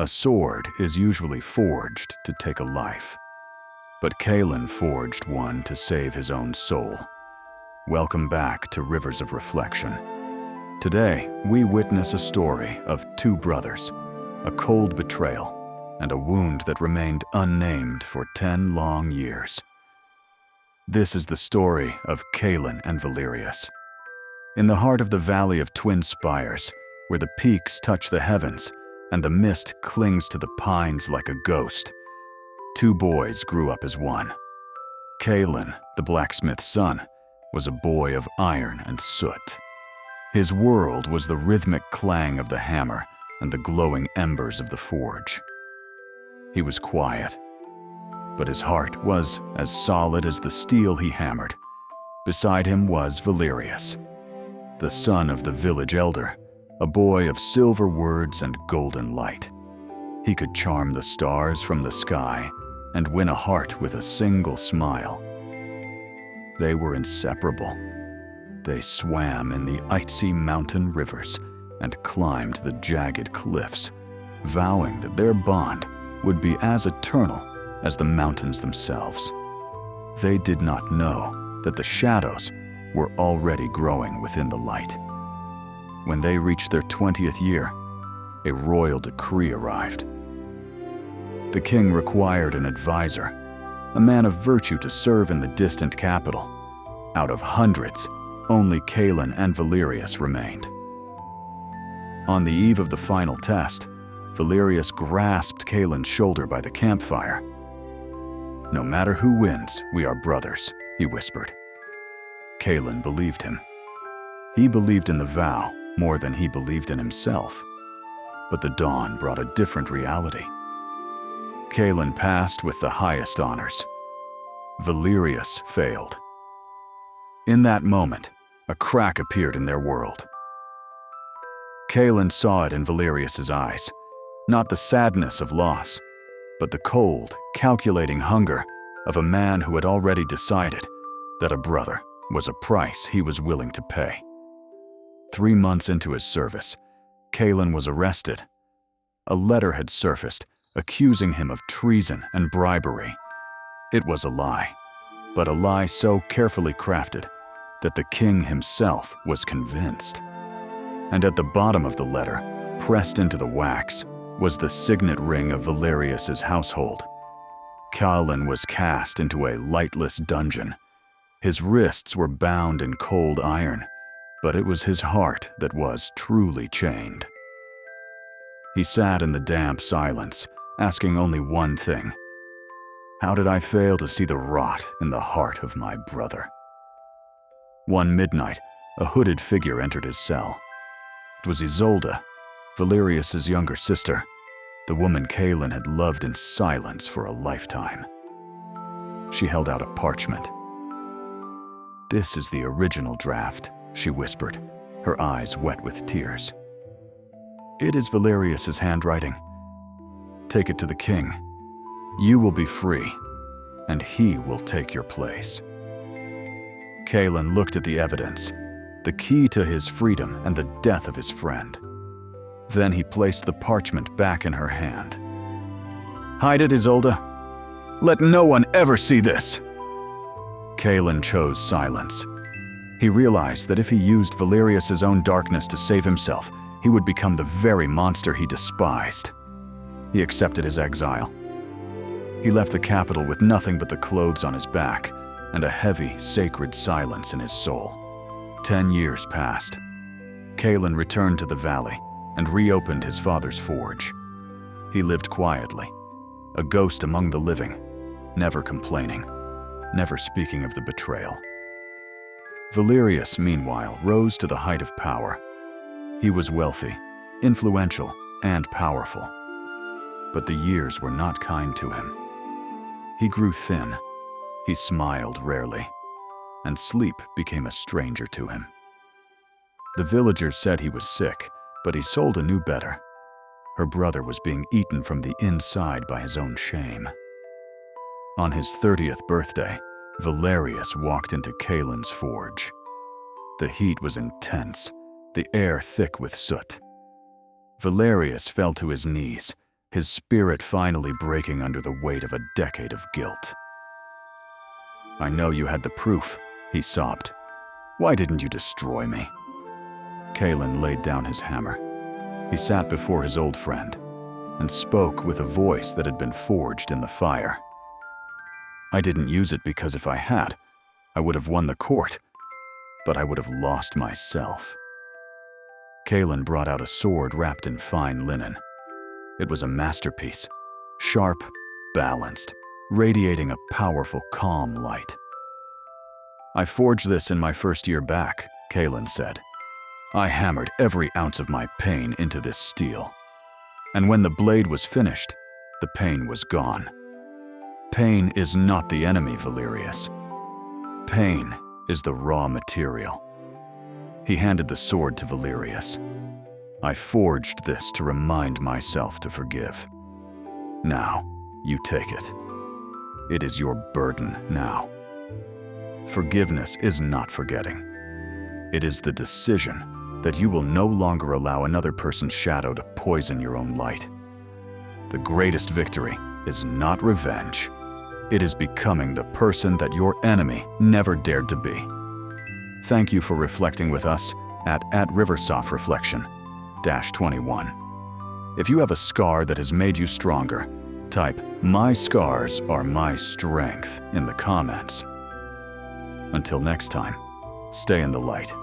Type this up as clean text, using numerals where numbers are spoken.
A sword is usually forged to take a life, but Kailyn forged one to save his own soul. Welcome back to Rivers of Reflection. Today, we witness a story of two brothers, a cold betrayal, and a wound that remained unnamed for 10 long years. This is the story of Kailyn and Valerius. In the heart of the Valley of Twin Spires, where the peaks touch the heavens and the mist clings to the pines like a ghost, two boys grew up as one. Kailyn, the blacksmith's son, was a boy of iron and soot. His world was the rhythmic clang of the hammer and the glowing embers of the forge. He was quiet, but his heart was as solid as the steel he hammered. Beside him was Valerius, the son of the village elder, a boy of silver words and golden light. He could charm the stars from the sky and win a heart with a single smile. They were inseparable. They swam in the icy mountain rivers and climbed the jagged cliffs, vowing that their bond would be as eternal as the mountains themselves. They did not know that the shadows were already growing within the light. When they reached their 20th year, a royal decree arrived. The king required an advisor, a man of virtue to serve in the distant capital. Out of hundreds, only Kailyn and Valerius remained. On the eve of the final test, Valerius grasped Kailyn's shoulder by the campfire. "No matter who wins, we are brothers," he whispered. Kailyn believed him. He believed in the vow more than he believed in himself. But the dawn brought a different reality. Kailyn passed with the highest honors. Valerius failed. In that moment, a crack appeared in their world. Kailyn saw it in Valerius's eyes, not the sadness of loss, but the cold, calculating hunger of a man who had already decided that a brother was a price he was willing to pay. 3 months into his service, Kailyn was arrested. A letter had surfaced accusing him of treason and bribery. It was a lie, but a lie so carefully crafted that the king himself was convinced. And at the bottom of the letter, pressed into the wax, was the signet ring of Valerius's household. Kailyn was cast into a lightless dungeon. His wrists were bound in cold iron, but it was his heart that was truly chained. He sat in the damp silence, asking only one thing: how did I fail to see the rot in the heart of my brother? One midnight, a hooded figure entered his cell. It was Isolde, Valerius's younger sister, the woman Kailyn had loved in silence for a lifetime. She held out a parchment. "This is the original draft," she whispered, her eyes wet with tears. "It is Valerius's handwriting. Take it to the king. You will be free, and he will take your place." Kailyn looked at the evidence, the key to his freedom and the death of his friend. Then he placed the parchment back in her hand. "Hide it, Isolde. Let no one ever see this." Kailyn chose silence. He realized that if he used Valerius's own darkness to save himself, he would become the very monster he despised. He accepted his exile. He left the capital with nothing but the clothes on his back and a heavy, sacred silence in his soul. 10 years passed. Kailyn returned to the valley and reopened his father's forge. He lived quietly, a ghost among the living, never complaining, never speaking of the betrayal. Valerius, meanwhile, rose to the height of power. He was wealthy, influential, and powerful. But the years were not kind to him. He grew thin, he smiled rarely, and sleep became a stranger to him. The villagers said he was sick, but Isolde knew better. Her brother was being eaten from the inside by his own shame. On his 30th birthday, Valerius walked into Kailyn's forge. The heat was intense, the air thick with soot. Valerius fell to his knees, his spirit finally breaking under the weight of a decade of guilt. "I know you had the proof," he sobbed. "Why didn't you destroy me?" Kailyn laid down his hammer. He sat before his old friend and spoke with a voice that had been forged in the fire. "I didn't use it because if I had, I would have won the court, but I would have lost myself." Kailyn brought out a sword wrapped in fine linen. It was a masterpiece, sharp, balanced, radiating a powerful, calm light. "I forged this in my first year back," Kailyn said. "I hammered every ounce of my pain into this steel. And when the blade was finished, the pain was gone. Pain is not the enemy, Valerius. Pain is the raw material." He handed the sword to Valerius. "I forged this to remind myself to forgive. Now, you take it. It is your burden now. Forgiveness is not forgetting. It is the decision that you will no longer allow another person's shadow to poison your own light. The greatest victory is not revenge. It is becoming the person that your enemy never dared to be." Thank you for reflecting with us at @RiversoftReflection-21. If you have a scar that has made you stronger, type "My scars are my strength" in the comments. Until next time, stay in the light.